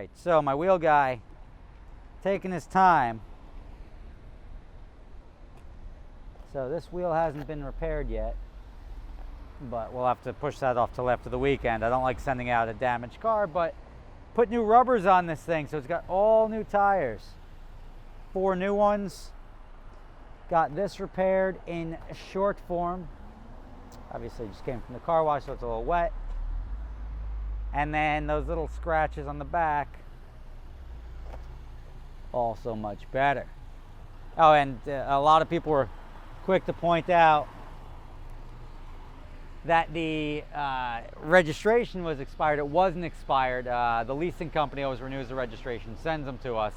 right, so my wheel guy taking his time. So this wheel hasn't been repaired yet, but we'll have to push that off till after the weekend. I don't like sending out a damaged car, but put new rubbers on this thing, so it's got all new tires. 4 new ones. Got this repaired in short form. Obviously just came from the car wash, so it's a little wet. And then those little scratches on the back, also much better. Oh, and a lot of people were quick to point out that the registration was expired. It wasn't expired. The leasing company always renews the registration, sends them to us.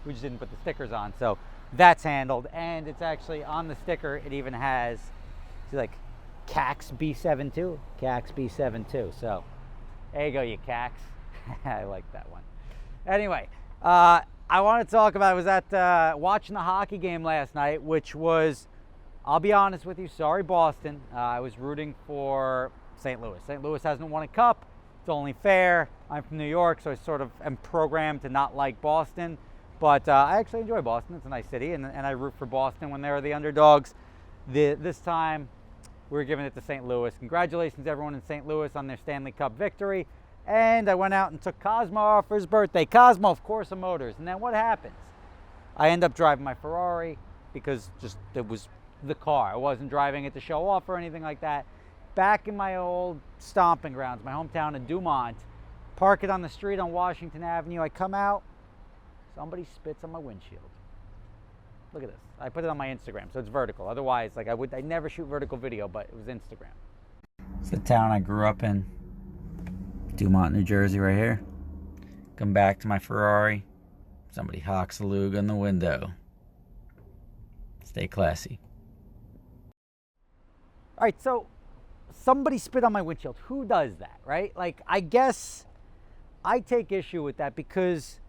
We just didn't put the stickers on, so that's handled. And it's actually on the sticker, it even has, see, like CAX B72, CAX B72. So there you go, you CAX. I like that one. Anyway, I want to talk about, I was at watching the hockey game last night, which was, I'll be honest with you, sorry Boston. I was rooting for St. Louis. St. Louis hasn't won a cup. It's only fair. I'm from New York, so I sort of am programmed to not like Boston. But I actually enjoy Boston. It's a nice city, and I root for Boston when they're the underdogs. This time, we're giving it to St. Louis. Congratulations, everyone in St. Louis, on their Stanley Cup victory. And I went out and took Cosmo off for his birthday. Cosmo, of course, of Motors. And then what happens? I end up driving my Ferrari because just it was the car. I wasn't driving it to show off or anything like that. Back in my old stomping grounds, my hometown in Dumont, park it on the street on Washington Avenue. I come out, somebody spits on my windshield. Look at this. I put it on my Instagram, so it's vertical. Otherwise, like I never shoot vertical video, but it was Instagram. It's the town I grew up in, Dumont, New Jersey, right here. Come back to my Ferrari. Somebody hawks a lug on the window. Stay classy. All right, so somebody spit on my windshield. Who does that, right? Like, I guess I take issue with that because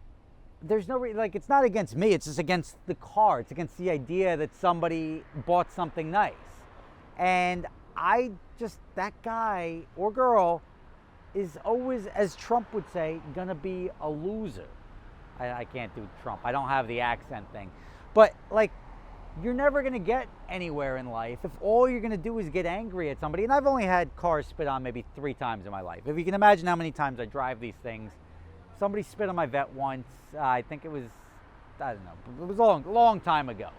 there's no reason, like, it's not against me. It's just against the car. It's against the idea that somebody bought something nice. And that guy or girl is always, as Trump would say, gonna be a loser. I can't do Trump. I don't have the accent thing. But, like, you're never going to get anywhere in life if all you're going to do is get angry at somebody. And I've only had cars spit on maybe 3 times in my life. If you can imagine how many times I drive these things. Somebody spit on my vet once. I think it was, I don't know, it was a long time ago.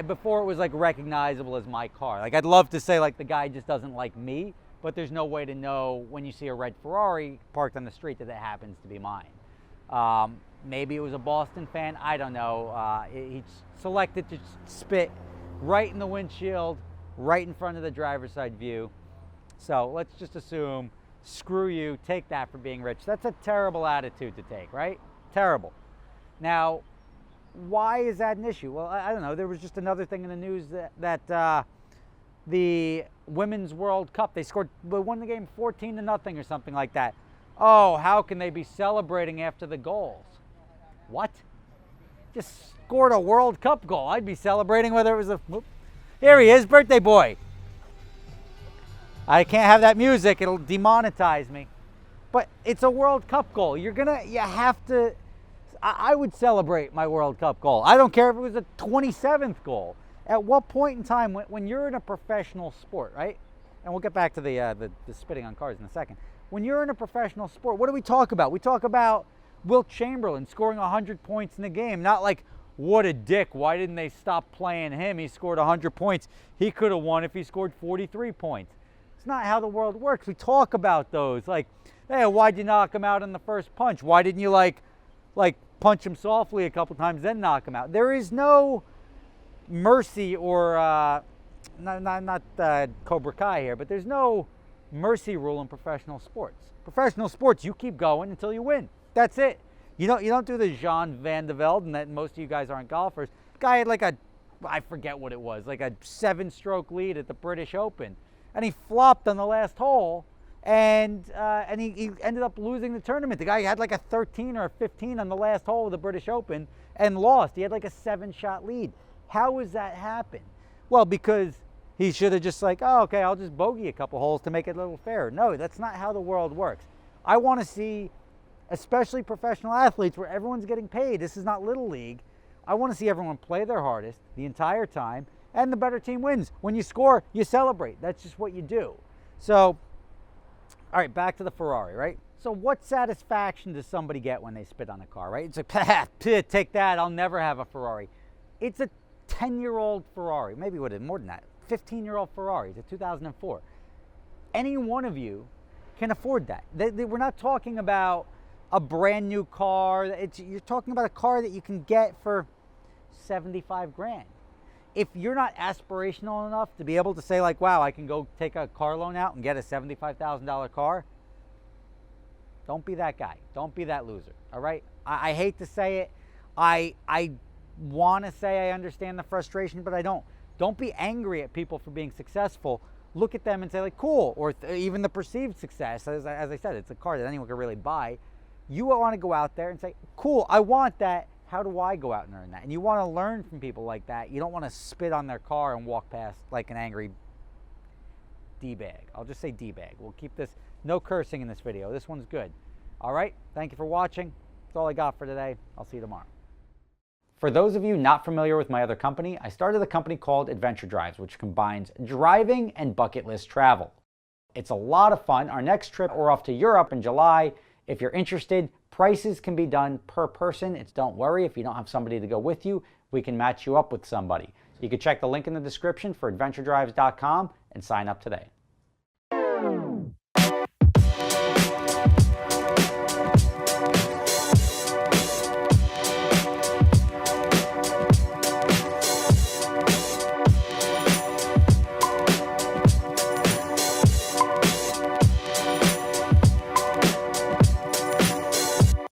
Before it was like recognizable as my car. Like, I'd love to say like the guy just doesn't like me, but there's no way to know when you see a red Ferrari parked on the street that it happens to be mine. Maybe it was a Boston fan. I don't know. He selected to spit right in the windshield, right in front of the driver's side view. So let's just assume, screw you, take that for being rich. That's a terrible attitude to take, right? Terrible. Now, why is that an issue? Well, I don't know. There was just another thing in the news that the Women's World Cup, they won the game 14-0 or something like that. Oh, how can they be celebrating after the goals? What? Just scored a World Cup goal. I'd be celebrating whether it was a... Whoop. Here he is, birthday boy. I can't have that music. It'll demonetize me. But it's a World Cup goal. You have to... I would celebrate my World Cup goal. I don't care if it was a 27th goal. At what point in time, when you're in a professional sport, right? And we'll get back to the spitting on cars in a second. When you're in a professional sport, what do we talk about? We talk about Wilt Chamberlain scoring 100 points in a game. Not like, what a dick, why didn't they stop playing him? He scored 100 points. He could have won if he scored 43 points. It's not how the world works. We talk about those. Like, hey, why'd you knock him out in the first punch? Why didn't you, like punch him softly a couple times, then knock him out? There is no mercy or, not Cobra Kai here, but there's no mercy rule in professional sports. Professional sports, you keep going until you win. That's it. You don't do the Jean Van de Velde, and that most of you guys aren't golfers. Guy had I forget what it was, like a 7-stroke lead at the British Open, and he flopped on the last hole, and he ended up losing the tournament. The guy had like a 13 or a 15 on the last hole of the British Open and lost. He had like a 7-shot lead. How does that happen? Well, because he should have just like, oh, okay, I'll just bogey a couple holes to make it a little fairer. No, that's not how the world works. I want to see especially professional athletes where everyone's getting paid. This is not Little League. I want to see everyone play their hardest the entire time, and the better team wins. When you score, you celebrate. That's just what you do. So, all right, back to the Ferrari, right? So what satisfaction does somebody get when they spit on a car, right? It's like, take that, I'll never have a Ferrari. It's a 10-year-old Ferrari, maybe more than that, 15-year-old Ferrari. It's a 2004. Any one of you can afford that. We're not talking about a brand new car. You're talking about a car that you can get for 75 grand. If you're not aspirational enough to be able to say like, wow, I can go take a car loan out and get a $75,000 car, don't be that guy. Don't be that loser, all right? I hate to say it. I want to say I understand the frustration, but I don't. Don't be angry at people for being successful. Look at them and say like, cool, or even the perceived success. As I said, it's a car that anyone can really buy. You want to go out there and say, cool, I want that. How do I go out and earn that? And you want to learn from people like that. You don't want to spit on their car and walk past like an angry D-bag. I'll just say D-bag. We'll keep this, no cursing in this video. This one's good. All right, thank you for watching. That's all I got for today. I'll see you tomorrow. For those of you not familiar with my other company, I started a company called Adventure Drives, which combines driving and bucket list travel. It's a lot of fun. Our next trip, we're off to Europe in July. If you're interested, prices can be done per person. Don't worry if you don't have somebody to go with you, we can match you up with somebody. You can check the link in the description for adventuredrives.com and sign up today.